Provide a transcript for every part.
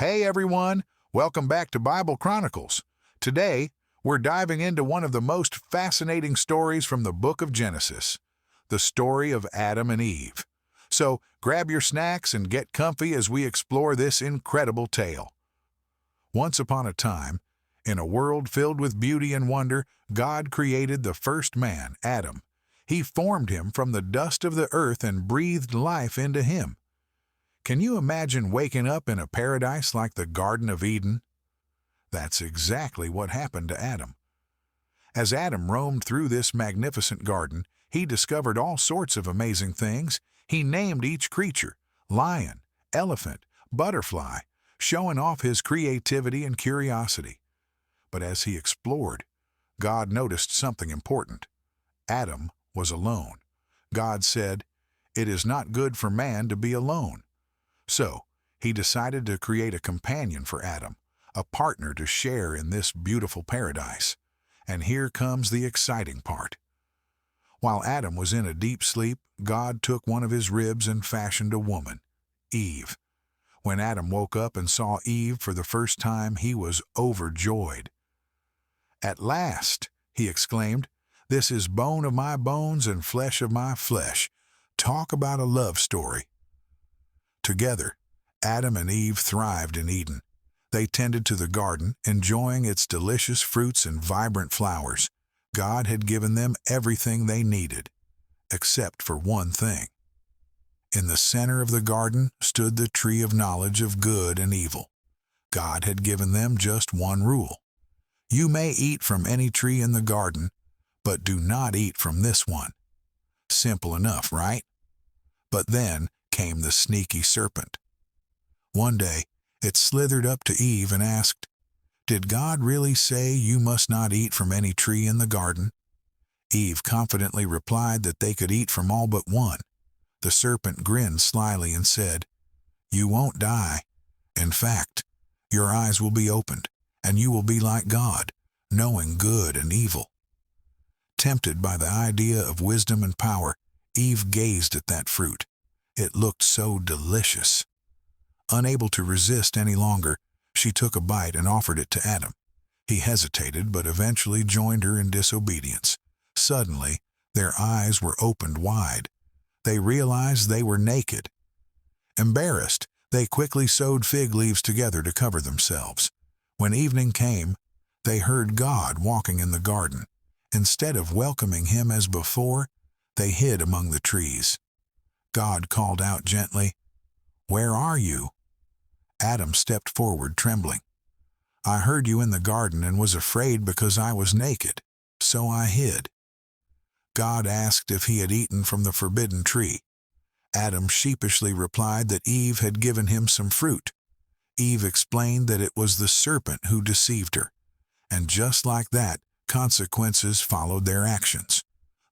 Hey everyone, welcome back to Bible Chronicles. Today, we're diving into one of the most fascinating stories from the book of Genesis, the story of Adam and Eve. So, grab your snacks and get comfy as we explore this incredible tale. Once upon a time, in a world filled with beauty and wonder, God created the first man, Adam. He formed him from the dust of the earth and breathed life into him. Can you imagine waking up in a paradise like the Garden of Eden? That's exactly what happened to Adam. As Adam roamed through this magnificent garden, he discovered all sorts of amazing things. He named each creature, lion, elephant, butterfly, showing off his creativity and curiosity. But as he explored, God noticed something important. Adam was alone. God said, "It is not good for man to be alone." So, he decided to create a companion for Adam, a partner to share in this beautiful paradise. And here comes the exciting part. While Adam was in a deep sleep, God took one of his ribs and fashioned a woman, Eve. When Adam woke up and saw Eve for the first time, he was overjoyed. "At last," he exclaimed, "this is bone of my bones and flesh of my flesh." Talk about a love story. Together, Adam and Eve thrived in Eden. They tended to the garden, enjoying its delicious fruits and vibrant flowers. God had given them everything they needed, except for one thing. In the center of the garden stood the tree of knowledge of good and evil. God had given them just one rule. You may eat from any tree in the garden, but do not eat from this one. Simple enough, right? But then came the sneaky serpent. One day, it slithered up to Eve and asked, "Did God really say you must not eat from any tree in the garden?" Eve confidently replied that they could eat from all but one. The serpent grinned slyly and said, "You won't die. In fact, your eyes will be opened, and you will be like God, knowing good and evil." Tempted by the idea of wisdom and power, Eve gazed at that fruit. It looked so delicious. Unable to resist any longer, she took a bite and offered it to Adam. He hesitated, but eventually joined her in disobedience. Suddenly, their eyes were opened wide. They realized they were naked. Embarrassed, they quickly sewed fig leaves together to cover themselves. When evening came, they heard God walking in the garden. Instead of welcoming him as before, they hid among the trees. God called out gently, "Where are you?" Adam stepped forward, trembling. "I heard you in the garden and was afraid because I was naked, so I hid." God asked if he had eaten from the forbidden tree. Adam sheepishly replied that Eve had given him some fruit. Eve explained that it was the serpent who deceived her. And just like that, consequences followed their actions.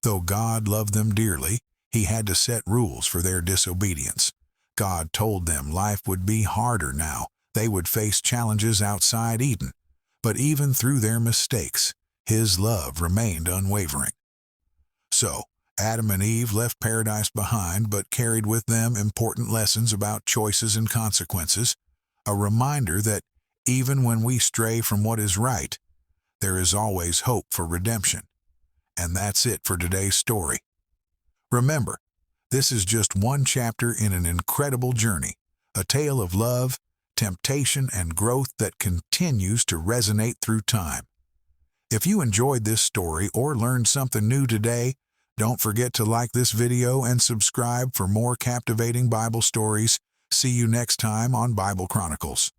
Though God loved them dearly, he had to set rules for their disobedience. God told them life would be harder now. They would face challenges outside Eden. But even through their mistakes, his love remained unwavering. So, Adam and Eve left paradise behind, but carried with them important lessons about choices and consequences, a reminder that even when we stray from what is right, there is always hope for redemption. And that's it for today's story. Remember, this is just one chapter in an incredible journey, a tale of love, temptation, and growth that continues to resonate through time. If you enjoyed this story or learned something new today, don't forget to like this video and subscribe for more captivating Bible stories. See you next time on Bible Chronicles.